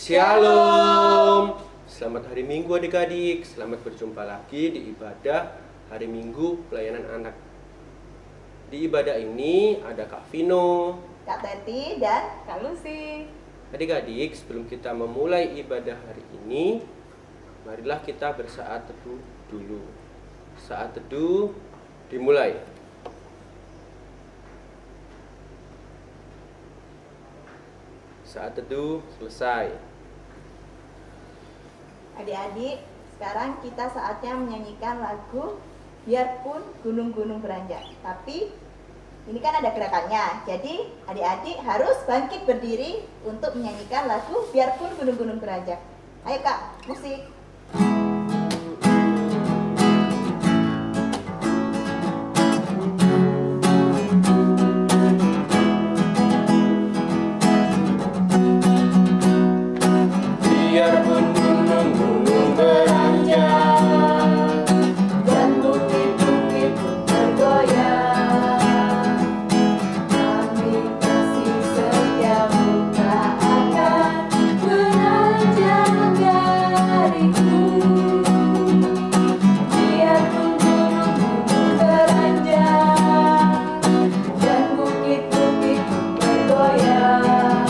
Shalom. Selamat hari Minggu adik-adik. Selamat berjumpa lagi di ibadah hari Minggu pelayanan anak. Di ibadah ini ada Kak Vino, Kak Teti, dan Kak Lucy. Adik-adik, sebelum kita memulai ibadah hari ini, marilah kita bersaat teduh dulu. Saat teduh dimulai. Saat teduh selesai. Adik-adik, sekarang kita saatnya menyanyikan lagu Biarpun Gunung-Gunung Beranjak. Tapi ini kan ada gerakannya, jadi adik-adik harus bangkit berdiri untuk menyanyikan lagu Biarpun Gunung-Gunung Beranjak. Ayo Kak, musik. Biarpun gunung-gunung beranjak Dan bukit-bukit bergoyang, kami kasih setiamu tak akan beranjak dariku. Biarpun gunung-gunung beranjak dan bukit-bukit bergoyang,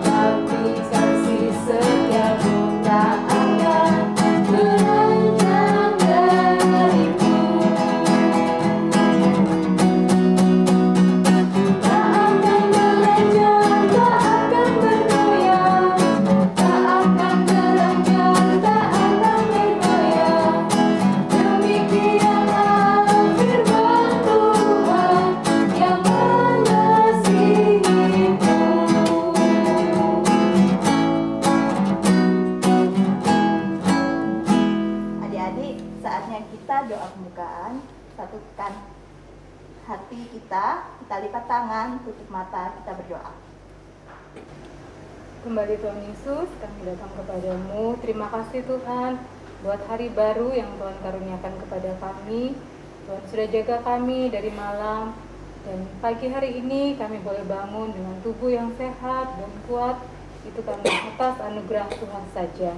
tapi kasih setiamu tak akan beranjak dariku. Tak akan beranjak, tak akan bergoyang, tak akan beranjak, tak akan bergoyang. Demikianlah firman Tuhan yang mengasihiku. Adik-adik, saatnya kita doa pembukaan. Satukan hati kita lipat tangan, tutup mata, kita berdoa. Kembali Tuhan Yesus, kami datang kepadamu. Terima kasih Tuhan buat hari baru yang Tuhan karuniakan kepada kami. Tuhan sudah jaga kami dari malam, dan pagi hari ini kami boleh bangun dengan tubuh yang sehat dan kuat. Itu karena atas anugerah Tuhan saja.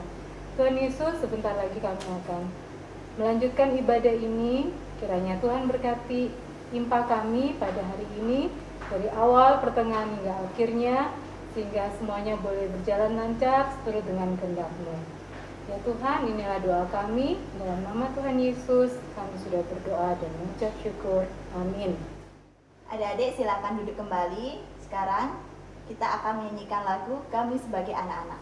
Tuhan Yesus, sebentar lagi kami akan melanjutkan ibadah ini. Kiranya Tuhan berkati impa kami pada hari ini, dari awal, pertengahan hingga akhirnya, sehingga semuanya boleh berjalan lancar seturut dengan kehendak-Mu. Ya Tuhan, inilah doa kami. Dalam nama Tuhan Yesus, kami sudah berdoa dan mengucap syukur. Amin. Adik-adik silakan duduk kembali. Sekarang kita akan menyanyikan lagu Kami Sebagai Anak-anak.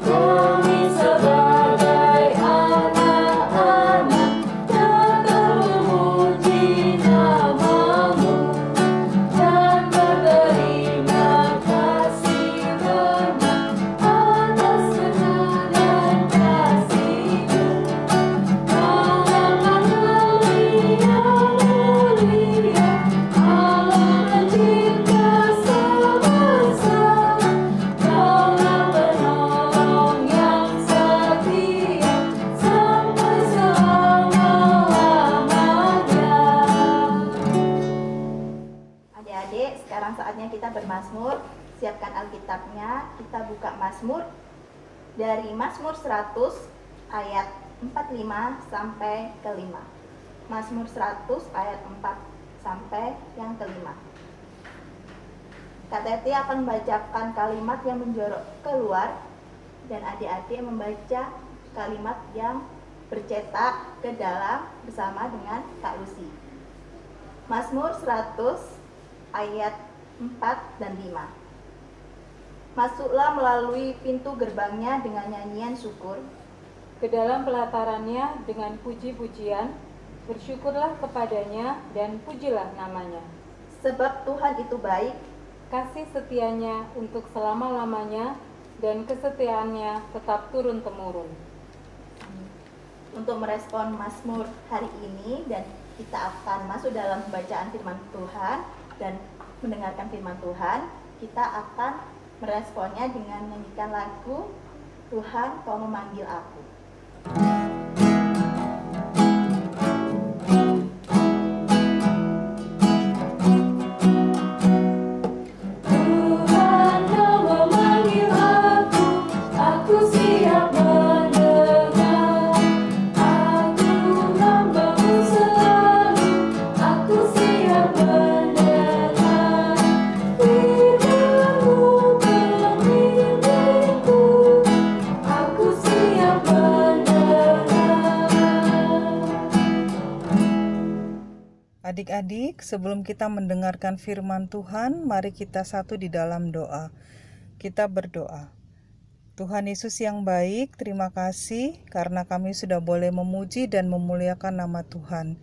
Kami sebagai anak-anak tetap memuji nama-Mu dan berterima kasih karena atas kenan dan kasih-Mu. Kaulah yang mulia, Allah pencipta semesta. Kaulah penolong yang setia sampai selama-lamanya. Adik-adik, sekarang saatnya kita bermazmur. Siapkan Alkitabnya, kita buka Mazmur dari Mazmur 100 ayat 45 sampai ke 5. Mazmur 100 ayat 4 sampai yang ke-5. Kak Teti akan membacakan kalimat yang menjorok keluar, dan adik-adik membaca kalimat yang bercetak ke dalam bersama dengan Kak Lucy. Mazmur 100 ayat 4 dan 5. Masuklah melalui pintu gerbangnya dengan nyanyian syukur. Ke dalam pelatarannya dengan puji-pujian, bersyukurlah kepadanya dan pujilah namanya. Sebab Tuhan itu baik, Kasih setianya untuk selama-lamanya, dan kesetiaannya tetap turun-temurun. untuk merespon Mazmur hari ini, dan kita akan masuk dalam bacaan firman Tuhan dan mendengarkan firman Tuhan. Kita akan meresponnya dengan menyanyikan lagu Tuhan, Kau memanggil aku. Adik-adik, sebelum kita mendengarkan firman Tuhan, mari kita satu di dalam doa. Kita berdoa. Tuhan Yesus yang baik, terima kasih karena kami sudah boleh memuji dan memuliakan nama Tuhan.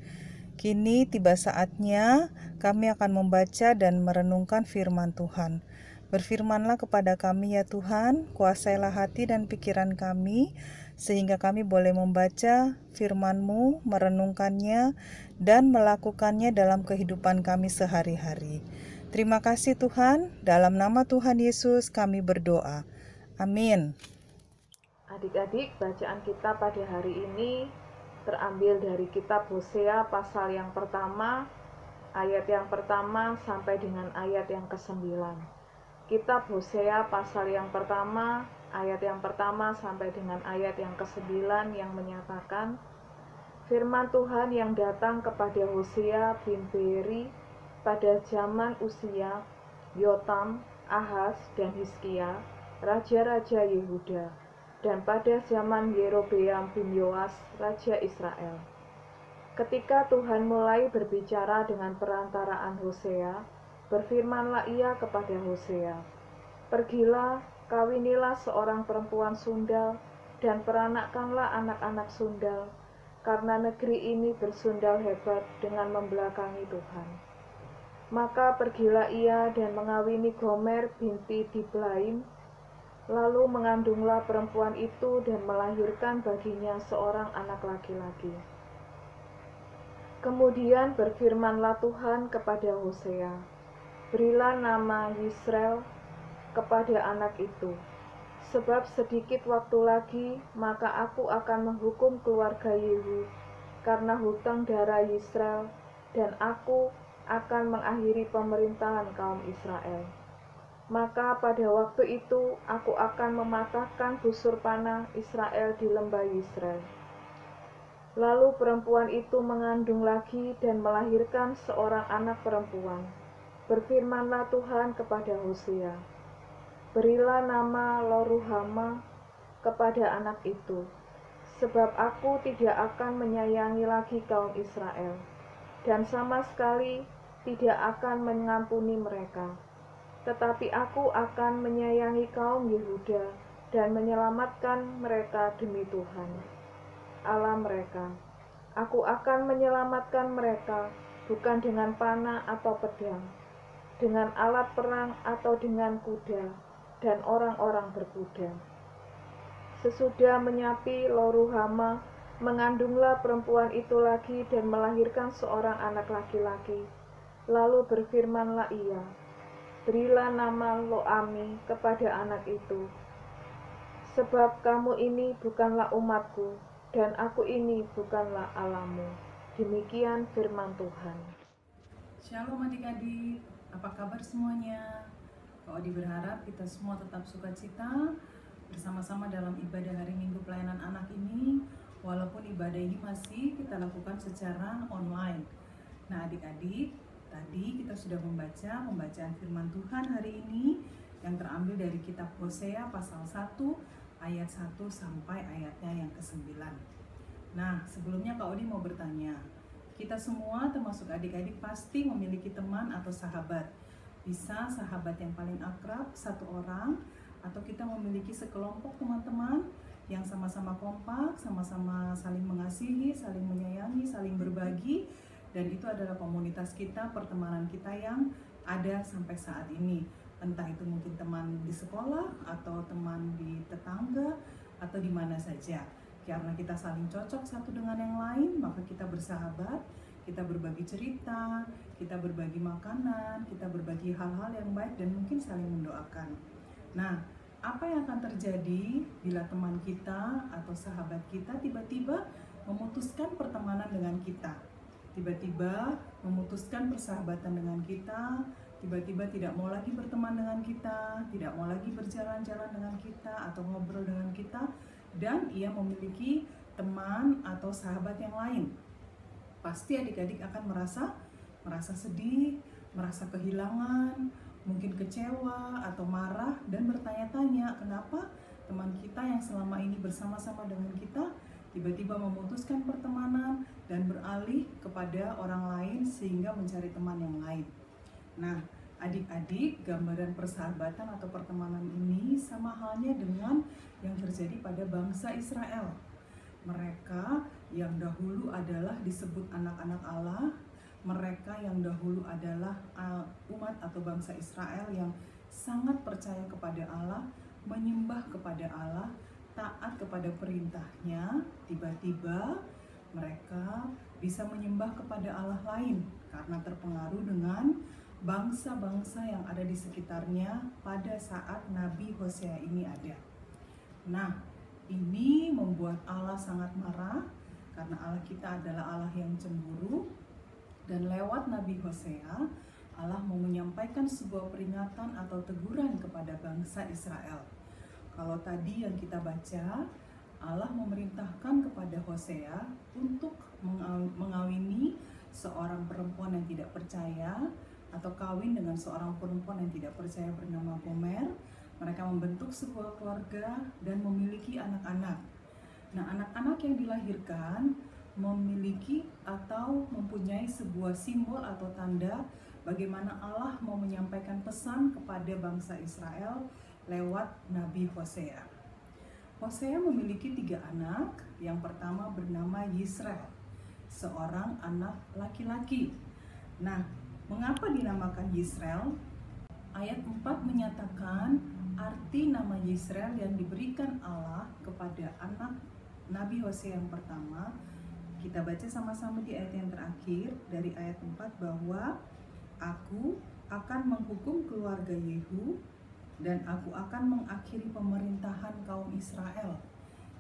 Kini tiba saatnya kami akan membaca dan merenungkan firman Tuhan. Berfirmanlah kepada kami ya Tuhan, kuasailah hati dan pikiran kami, sehingga kami boleh membaca firman-Mu, merenungkannya, dan melakukannya dalam kehidupan kami sehari-hari. Terima kasih Tuhan, dalam nama Tuhan Yesus kami berdoa. Amin. Adik-adik, bacaan kita pada hari ini terambil dari kitab Hosea pasal yang pertama, ayat yang pertama sampai dengan ayat yang ke-9. Kitab Hosea pasal yang pertama, ayat yang pertama sampai dengan ayat yang ke-9 yang menyatakan, firman Tuhan yang datang kepada Hosea bin Beeri pada zaman Uzia, Yotam, Ahaz, dan Hizkia, raja-raja Yehuda, dan pada zaman Yerobeam bin Yoas, raja Israel. Ketika Tuhan mulai berbicara dengan perantaraan Hosea, berfirmanlah ia kepada Hosea, pergilah, kawinilah seorang perempuan sundal, dan peranakkanlah anak-anak sundal, karena negeri ini bersundal hebat dengan membelakangi Tuhan. Maka pergilah ia dan mengawini Gomer binti Diblaim, lalu mengandunglah perempuan itu dan melahirkan baginya seorang anak laki-laki. Kemudian berfirmanlah Tuhan kepada Hosea, berilah nama Yisrael kepada anak itu, sebab sedikit waktu lagi maka aku akan menghukum keluarga Yehu karena hutang darah Yisrael, dan aku akan mengakhiri pemerintahan kaum Israel. Maka pada waktu itu aku akan mematahkan busur panah Israel di lembah Yisrael. Lalu perempuan itu mengandung lagi dan melahirkan seorang anak perempuan. Berfirmanlah Tuhan kepada Hosea, berilah nama Loruhama kepada anak itu, sebab aku tidak akan menyayangi lagi kaum Israel, dan sama sekali tidak akan mengampuni mereka. Tetapi aku akan menyayangi kaum Yehuda dan menyelamatkan mereka demi Tuhan, Allah mereka. Aku akan menyelamatkan mereka bukan dengan panah atau pedang, dengan alat perang atau dengan kuda dan orang-orang berkuda. Sesudah menyapi Loruhama, mengandunglah perempuan itu lagi dan melahirkan seorang anak laki-laki. Lalu berfirmanlah ia, berilah nama Loami kepada anak itu, sebab kamu ini bukanlah umatku, dan aku ini bukanlah Allahmu. Demikian firman Tuhan. Shalom adik-adik, apa kabar semuanya? Kak Odi berharap kita semua tetap sukacita bersama-sama dalam ibadah hari Minggu pelayanan anak ini, walaupun ibadah ini masih kita lakukan secara online. Nah adik-adik, tadi kita sudah membaca pembacaan firman Tuhan hari ini yang terambil dari kitab Hosea pasal 1 ayat 1 sampai ayatnya yang ke-9. Nah sebelumnya Kak Odi mau bertanya, kita semua termasuk adik-adik pasti memiliki teman atau sahabat. Bisa sahabat yang paling akrab, satu orang, atau kita memiliki sekelompok teman-teman yang sama-sama kompak, sama-sama saling mengasihi, saling menyayangi, saling berbagi, dan itu adalah komunitas kita, pertemanan kita yang ada sampai saat ini. Entah itu mungkin teman di sekolah, atau teman di tetangga, atau di mana saja. Karena kita saling cocok satu dengan yang lain, maka kita bersahabat, kita berbagi cerita, kita berbagi makanan, kita berbagi hal-hal yang baik, dan mungkin saling mendoakan. Nah, apa yang akan terjadi bila teman kita atau sahabat kita tiba-tiba memutuskan pertemanan dengan kita, tiba-tiba memutuskan persahabatan dengan kita, tiba-tiba tidak mau lagi berteman dengan kita, tidak mau lagi berjalan-jalan dengan kita atau ngobrol dengan kita, dan ia memiliki teman atau sahabat yang lain. Pasti adik-adik akan merasa sedih, merasa kehilangan, mungkin kecewa atau marah, dan bertanya-tanya kenapa teman kita yang selama ini bersama-sama dengan kita tiba-tiba memutuskan pertemanan dan beralih kepada orang lain sehingga mencari teman yang lain. Nah, adik-adik, gambaran persahabatan atau pertemanan ini sama halnya dengan yang terjadi pada bangsa Israel. Mereka yang dahulu adalah disebut anak-anak Allah, mereka yang dahulu adalah umat atau bangsa Israel yang sangat percaya kepada Allah, menyembah kepada Allah, taat kepada perintahnya. Tiba-tiba mereka bisa menyembah kepada Allah lain karena terpengaruh dengan bangsa-bangsa yang ada di sekitarnya pada saat Nabi Hosea ini ada. Nah, ini membuat Allah sangat marah karena Allah kita adalah Allah yang cemburu, dan lewat Nabi Hosea Allah mau menyampaikan sebuah peringatan atau teguran kepada bangsa Israel. Kalau tadi yang kita baca, Allah memerintahkan kepada Hosea untuk mengawini seorang perempuan yang tidak percaya atau kawin dengan seorang perempuan yang tidak percaya bernama Gomer. Mereka membentuk sebuah keluarga dan memiliki anak-anak. Nah, anak-anak yang dilahirkan memiliki atau mempunyai sebuah simbol atau tanda bagaimana Allah mau menyampaikan pesan kepada bangsa Israel lewat Nabi Hosea. Hosea memiliki 3 anak. Yang pertama bernama Yisrael, seorang anak laki-laki. Nah, mengapa dinamakan Yisrael? Ayat 4 menyatakan arti nama Yisrael yang diberikan Allah kepada anak Nabi Hosea yang pertama. Kita baca sama-sama di ayat yang terakhir dari ayat 4 bahwa aku akan menghukum keluarga Yehu dan aku akan mengakhiri pemerintahan kaum Israel.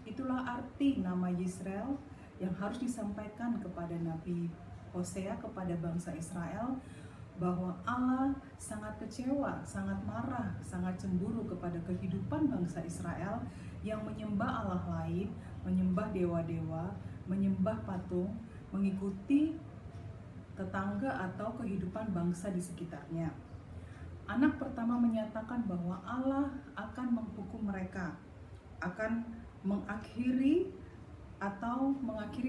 Itulah arti nama Yisrael yang harus disampaikan kepada Nabi Hosea, kepada bangsa Israel, bahwa Allah sangat kecewa, sangat marah, sangat cemburu kepada kehidupan bangsa Israel yang menyembah Allah lain, menyembah dewa-dewa, menyembah patung, mengikuti tetangga atau kehidupan bangsa di sekitarnya. Anak pertama menyatakan bahwa Allah akan menghukum mereka, akan mengakhiri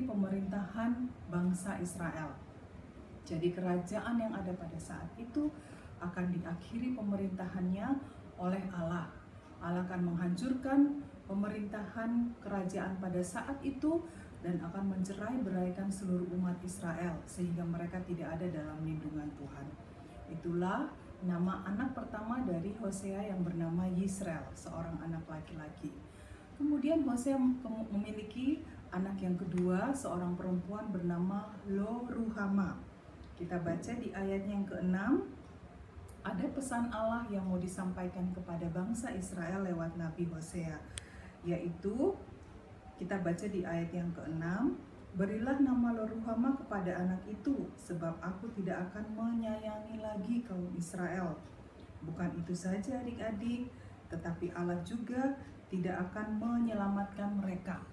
pemerintahan bangsa Israel. Jadi kerajaan yang ada pada saat itu akan diakhiri pemerintahannya oleh Allah. Allah akan menghancurkan pemerintahan kerajaan pada saat itu dan akan mencerai-beraikan seluruh umat Israel sehingga mereka tidak ada dalam lindungan Tuhan. Itulah nama anak pertama dari Hosea yang bernama Yisrael, seorang anak laki-laki. Kemudian Hosea memiliki anak yang kedua, seorang perempuan bernama Lo-Ruhama. Kita baca di ayatnya yang ke-6, ada pesan Allah yang mau disampaikan kepada bangsa Israel lewat Nabi Hosea, yaitu kita baca di ayat yang ke-6, berilah nama Lo-Ruhama kepada anak itu, sebab aku tidak akan menyayangi lagi kaum Israel. Bukan itu saja adik-adik, tetapi Allah juga tidak akan menyelamatkan mereka.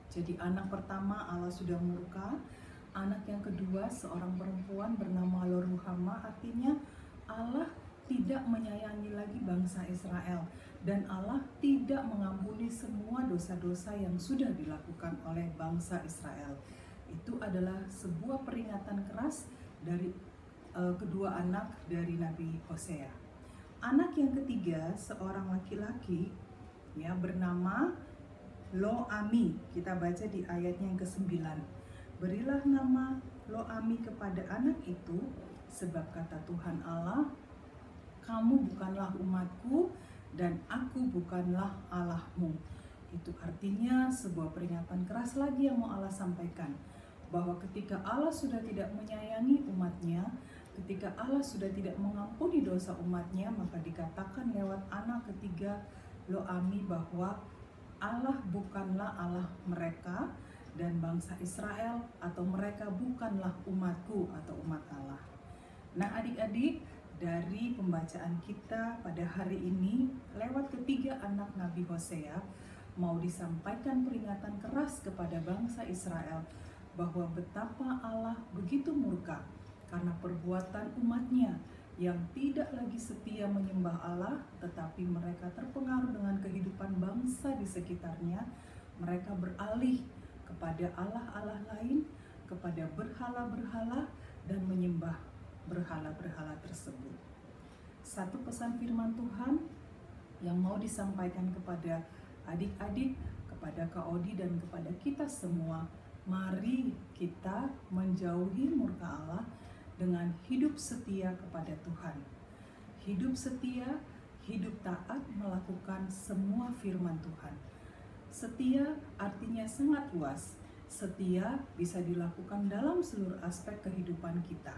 Jadi anak pertama Allah sudah murka, anak yang kedua seorang perempuan bernama Lo-Ruhama, artinya Allah tidak menyayangi lagi bangsa Israel. Dan Allah tidak mengampuni semua dosa-dosa yang sudah dilakukan oleh bangsa Israel. Itu adalah sebuah peringatan keras dari kedua anak dari Nabi Hosea. Anak yang ketiga, seorang laki-laki ya bernama Lo-Ami. Kita baca di ayatnya yang ke-9. Berilah nama Lo-Ami kepada anak itu, sebab kata Tuhan Allah, kamu bukanlah umatku, dan aku bukanlah Allahmu. Itu artinya sebuah peringatan keras lagi yang mau Allah sampaikan, bahwa ketika Allah sudah tidak menyayangi umatnya, ketika Allah sudah tidak mengampuni dosa umatnya, maka dikatakan lewat anak ketiga lo ami bahwa Allah bukanlah Allah mereka dan bangsa Israel, atau mereka bukanlah umatku atau umat Allah. Nah adik-adik, dari pembacaan kita pada hari ini lewat ketiga anak Nabi Hosea mau disampaikan peringatan keras kepada bangsa Israel bahwa betapa Allah begitu murka karena perbuatan umatnya yang tidak lagi setia menyembah Allah, tetapi mereka terpengaruh dengan kehidupan bangsa di sekitarnya. Mereka beralih kepada Allah-Allah lain, kepada berhala-berhala, dan menyembah berhala-berhala tersebut. Satu pesan firman Tuhan yang mau disampaikan kepada adik-adik, kepada Kak Odi, dan kepada kita semua, mari kita menjauhi murka Allah dengan hidup setia kepada Tuhan. Hidup setia, hidup taat melakukan semua firman Tuhan. Setia artinya sangat luas. Setia bisa dilakukan dalam seluruh aspek kehidupan kita.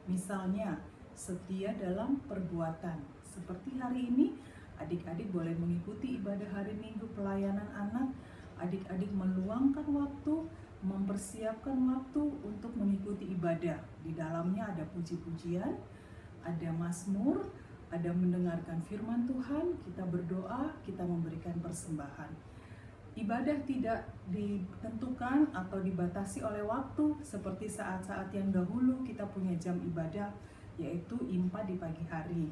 Misalnya, setia dalam perbuatan. Seperti hari ini, adik-adik boleh mengikuti ibadah hari Minggu pelayanan anak. Adik-adik meluangkan waktu, mempersiapkan waktu untuk mengikuti ibadah. Di dalamnya ada puji-pujian, ada mazmur, ada mendengarkan firman Tuhan, kita berdoa, kita memberikan persembahan. Ibadah tidak ditentukan atau dibatasi oleh waktu seperti saat-saat yang dahulu kita punya jam ibadah, yaitu IMPA di pagi hari.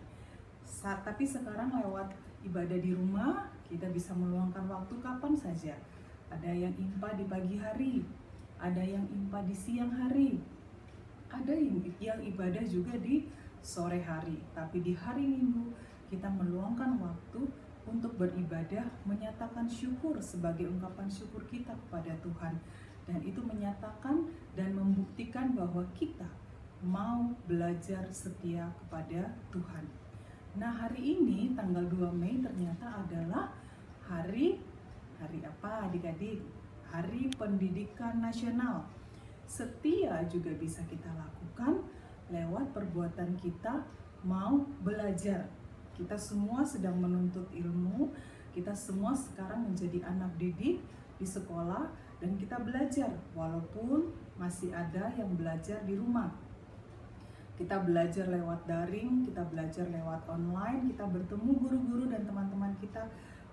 Tapi sekarang lewat ibadah di rumah, kita bisa meluangkan waktu kapan saja. Ada yang IMPA di pagi hari, ada yang IMPA di siang hari, ada yang ibadah juga di sore hari. Tapi di hari Minggu kita meluangkan waktu untuk beribadah, menyatakan syukur sebagai ungkapan syukur kita kepada Tuhan. Dan itu menyatakan dan membuktikan bahwa kita mau belajar setia kepada Tuhan. Nah hari ini tanggal 2 Mei ternyata adalah hari apa adik-adik? Hari Pendidikan Nasional. Setia juga bisa kita lakukan lewat perbuatan kita mau belajar. Kita semua sedang menuntut ilmu, kita semua sekarang menjadi anak didik di sekolah dan kita belajar walaupun masih ada yang belajar di rumah. Kita belajar lewat daring, kita belajar lewat online, kita bertemu guru-guru dan teman-teman kita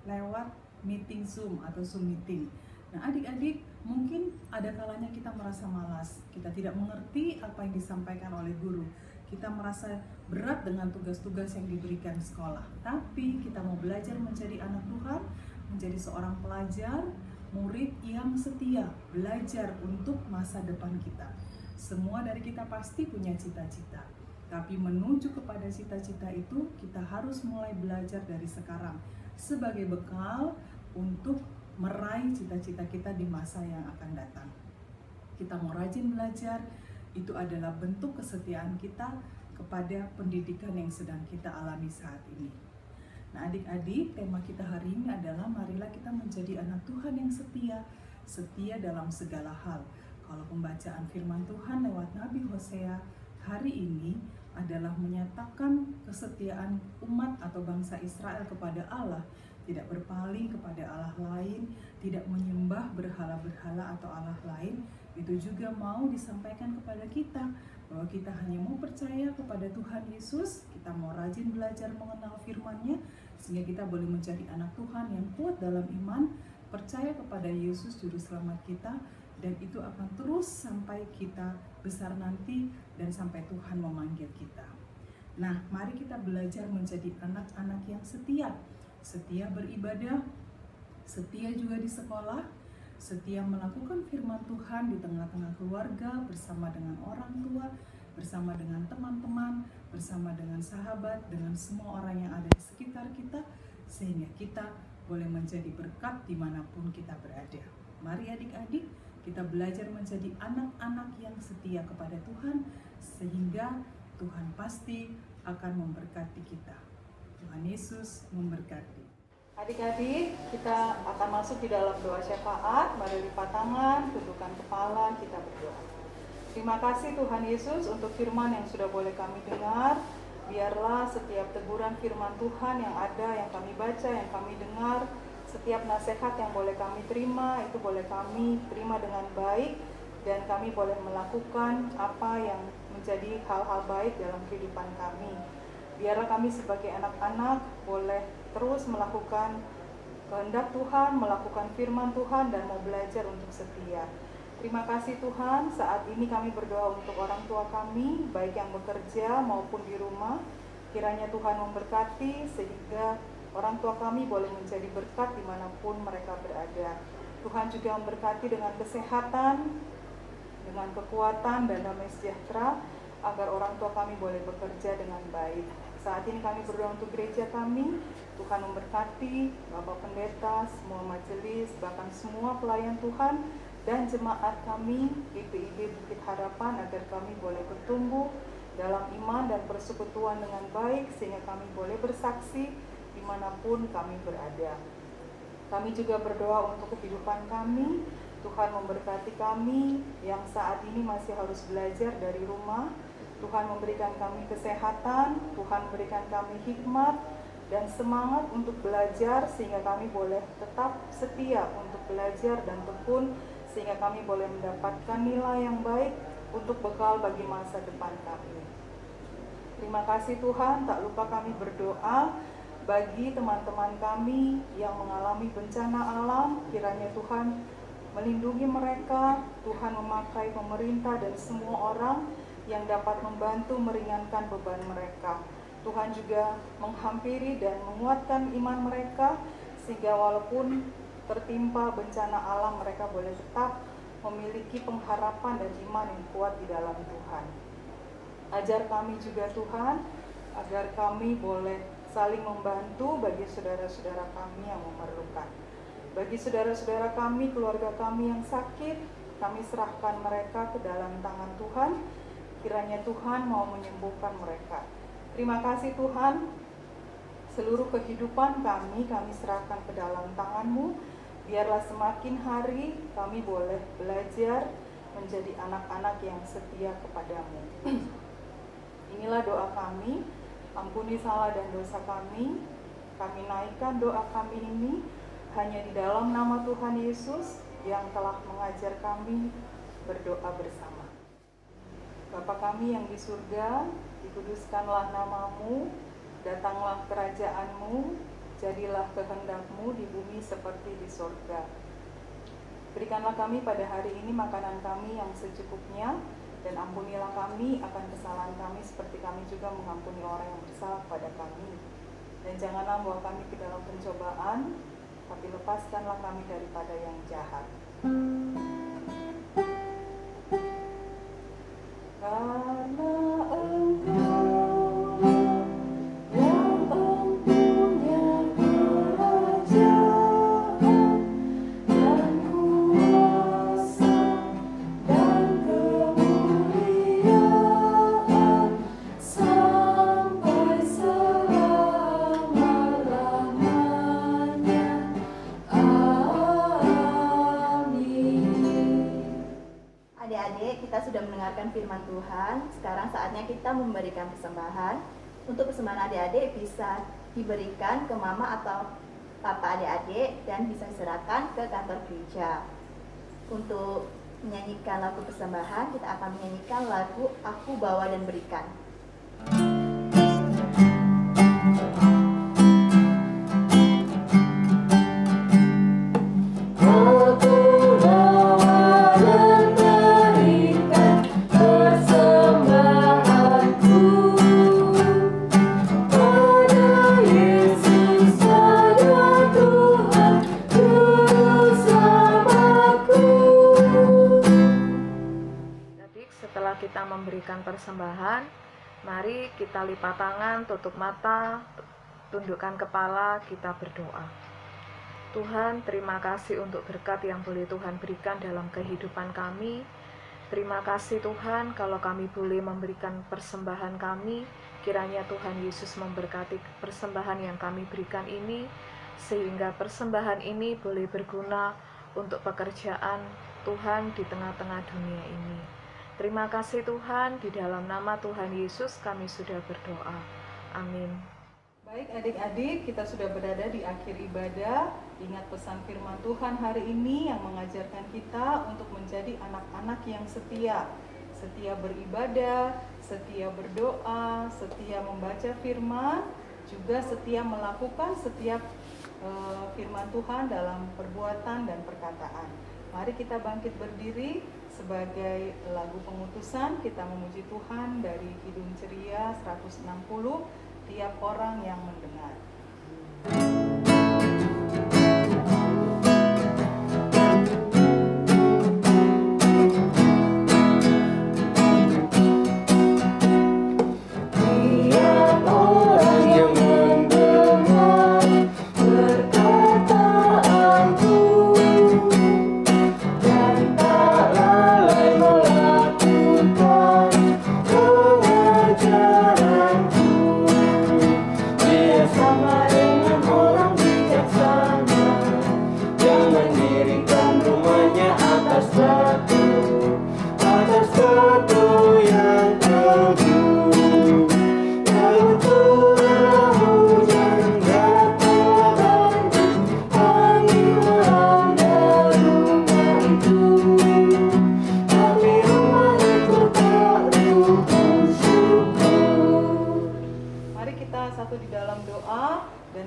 lewat meeting Zoom atau Zoom meeting. Nah adik-adik, mungkin ada kalanya kita merasa malas, kita tidak mengerti apa yang disampaikan oleh guru, kita merasa berat dengan tugas-tugas yang diberikan sekolah. Tapi kita mau belajar menjadi anak Tuhan, menjadi seorang pelajar, murid yang setia, belajar untuk masa depan kita. Semua dari kita pasti punya cita-cita, tapi menuju kepada cita-cita itu kita harus mulai belajar dari sekarang sebagai bekal untuk meraih cita-cita kita di masa yang akan datang. Kita mau rajin belajar, itu adalah bentuk kesetiaan kita kepada pendidikan yang sedang kita alami saat ini. Nah adik-adik, tema kita hari ini adalah marilah kita menjadi anak Tuhan yang setia, setia dalam segala hal. Kalau pembacaan firman Tuhan lewat Nabi Hosea hari ini adalah menyatakan kesetiaan umat atau bangsa Israel kepada Allah, tidak berpaling kepada Allah lain, tidak menyembah berhala-berhala atau Allah lain. Itu juga mau disampaikan kepada kita bahwa kita hanya mau percaya kepada Tuhan Yesus, kita mau rajin belajar mengenal firman-Nya sehingga kita boleh menjadi anak Tuhan yang kuat dalam iman, percaya kepada Yesus juru selamat kita, dan itu akan terus sampai kita besar nanti dan sampai Tuhan memanggil kita. Nah, mari kita belajar menjadi anak-anak yang setia. Setia beribadah, setia juga di sekolah, setia melakukan firman Tuhan di tengah-tengah keluarga, bersama dengan orang tua, bersama dengan teman-teman, bersama dengan sahabat, dengan semua orang yang ada di sekitar kita, sehingga kita boleh menjadi berkat dimanapun kita berada. Mari adik-adik, kita belajar menjadi anak-anak yang setia kepada Tuhan, sehingga Tuhan pasti akan memberkati kita. Tuhan Yesus memberkati. Adik-adik, kita akan masuk di dalam doa syafaat. Mari lipat tangan, tundukkan kepala, kita berdoa. Terima kasih Tuhan Yesus untuk firman yang sudah boleh kami dengar. Biarlah setiap teguran firman Tuhan yang ada, yang kami baca, yang kami dengar, setiap nasihat yang boleh kami terima, itu boleh kami terima dengan baik, dan kami boleh melakukan apa yang menjadi hal-hal baik dalam kehidupan kami. Biarlah kami sebagai anak-anak boleh terus melakukan kehendak Tuhan, melakukan firman Tuhan, dan mau belajar untuk setia. Terima kasih Tuhan, saat ini kami berdoa untuk orang tua kami, baik yang bekerja maupun di rumah. Kiranya Tuhan memberkati sehingga orang tua kami boleh menjadi berkat dimanapun mereka berada. Tuhan juga memberkati dengan kesehatan, dengan kekuatan dan damai sejahtera, agar orang tua kami boleh bekerja dengan baik. Saat ini kami berdoa untuk gereja kami. Tuhan memberkati Bapak Pendeta, semua majelis, bahkan semua pelayan Tuhan, dan jemaat kami GPIB Bukit Harapan, agar kami boleh bertumbuh dalam iman dan persekutuan dengan baik, sehingga kami boleh bersaksi dimanapun kami berada. Kami juga berdoa untuk kehidupan kami. Tuhan memberkati kami yang saat ini masih harus belajar dari rumah. Tuhan memberikan kami kesehatan, Tuhan memberikan kami hikmat dan semangat untuk belajar, sehingga kami boleh tetap setia untuk belajar dan tekun, sehingga kami boleh mendapatkan nilai yang baik untuk bekal bagi masa depan kami. Terima kasih Tuhan, tak lupa kami berdoa bagi teman-teman kami yang mengalami bencana alam. Kiranya Tuhan melindungi mereka, Tuhan memakai pemerintah dan semua orang yang dapat membantu meringankan beban mereka. Tuhan juga menghampiri dan menguatkan iman mereka, sehingga walaupun tertimpa bencana alam, mereka boleh tetap memiliki pengharapan dan iman yang kuat di dalam Tuhan. Ajar kami juga Tuhan, agar kami boleh saling membantu bagi saudara-saudara kami yang memerlukan. Bagi saudara-saudara kami, keluarga kami yang sakit, kami serahkan mereka ke dalam tangan Tuhan. Kiranya Tuhan mau menyembuhkan mereka. Terima kasih Tuhan, seluruh kehidupan kami serahkan ke dalam tangan-Mu. Biarlah semakin hari kami boleh belajar menjadi anak-anak yang setia kepadamu. Inilah doa kami, ampuni salah dan dosa kami. Kami naikkan doa kami ini hanya di dalam nama Tuhan Yesus yang telah mengajar kami berdoa bersama. Bapa kami yang di surga, dikuduskanlah nama-Mu, datanglah kerajaan-Mu, jadilah kehendak-Mu di bumi seperti di surga. Berikanlah kami pada hari ini makanan kami yang secukupnya, dan ampunilah kami akan kesalahan kami seperti kami juga mengampuni orang yang bersalah pada kami. Dan janganlah membawa kami ke dalam pencobaan, tapi lepaskanlah kami daripada yang jahat. Karena Engkau yang mempunyai kerajaan dan kuasa dan kemuliaan sampai selama-lamanya. Amin. Adik-adik, kita sudah mendengarkan firman Tuhan. Sekarang saatnya kita memberikan persembahan. Untuk persembahan adik-adik bisa diberikan ke mama atau papa adik-adik dan bisa diserahkan ke kantor gereja. Untuk menyanyikan lagu persembahan, kita akan menyanyikan lagu Aku Bawa dan Berikan. Setelah kita memberikan persembahan, mari kita lipat tangan, tutup mata, tundukkan kepala, kita berdoa. Tuhan, terima kasih untuk berkat yang boleh Tuhan berikan dalam kehidupan kami. Terima kasih Tuhan kalau kami boleh memberikan persembahan kami. Kiranya Tuhan Yesus memberkati persembahan yang kami berikan ini, sehingga persembahan ini boleh berguna untuk pekerjaan Tuhan di tengah-tengah dunia ini. Terima kasih Tuhan, di dalam nama Tuhan Yesus kami sudah berdoa. Amin. Baik adik-adik, kita sudah berada di akhir ibadah. Ingat pesan firman Tuhan hari ini yang mengajarkan kita untuk menjadi anak-anak yang setia. Setia beribadah, setia berdoa, setia membaca firman, juga setia melakukan setiap firman Tuhan dalam perbuatan dan perkataan. Mari kita bangkit berdiri sebagai lagu pengutusan. Kita memuji Tuhan dari Kidung Ceria 160, tiap orang yang mendengar.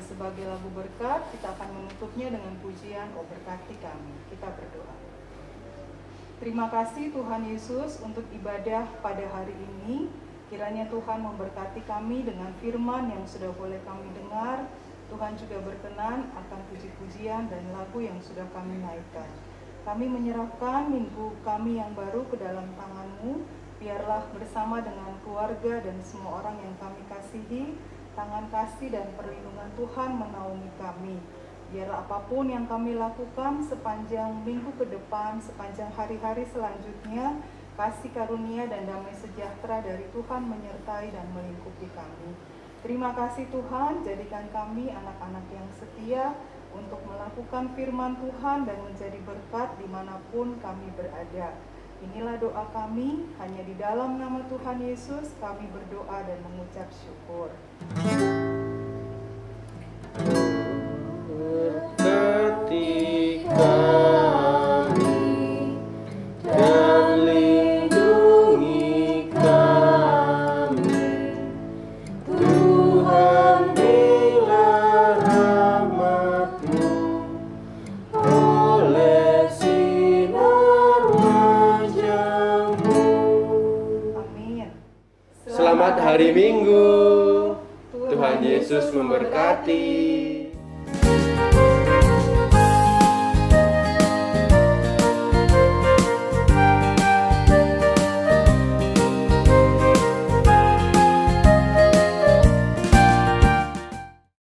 Sebagai lagu berkat, kita akan menutupnya dengan pujian "O berkati kami". Kita berdoa. Terima kasih Tuhan Yesus untuk ibadah pada hari ini. Kiranya Tuhan memberkati kami dengan firman yang sudah boleh kami dengar. Tuhan juga berkenan akan puji-pujian dan lagu yang sudah kami naikkan. Kami menyerahkan minggu kami yang baru ke dalam tangan-Mu. Biarlah bersama dengan keluarga dan semua orang yang kami kasihi, tangan kasih dan perlindungan Tuhan menaungi kami. Biarlah apapun yang kami lakukan sepanjang minggu ke depan, sepanjang hari-hari selanjutnya, kasih karunia dan damai sejahtera dari Tuhan menyertai dan melingkupi kami. Terima kasih Tuhan, jadikan kami anak-anak yang setia untuk melakukan firman Tuhan dan menjadi berkat dimanapun kami berada. Inilah doa kami, hanya di dalam nama Tuhan Yesus kami berdoa dan mengucap syukur. Berkati kami dan lindungi kami, Tuhan, bila rahmat-Mu oleh sinar wajah-Mu. Amin. Selamat hari Minggu.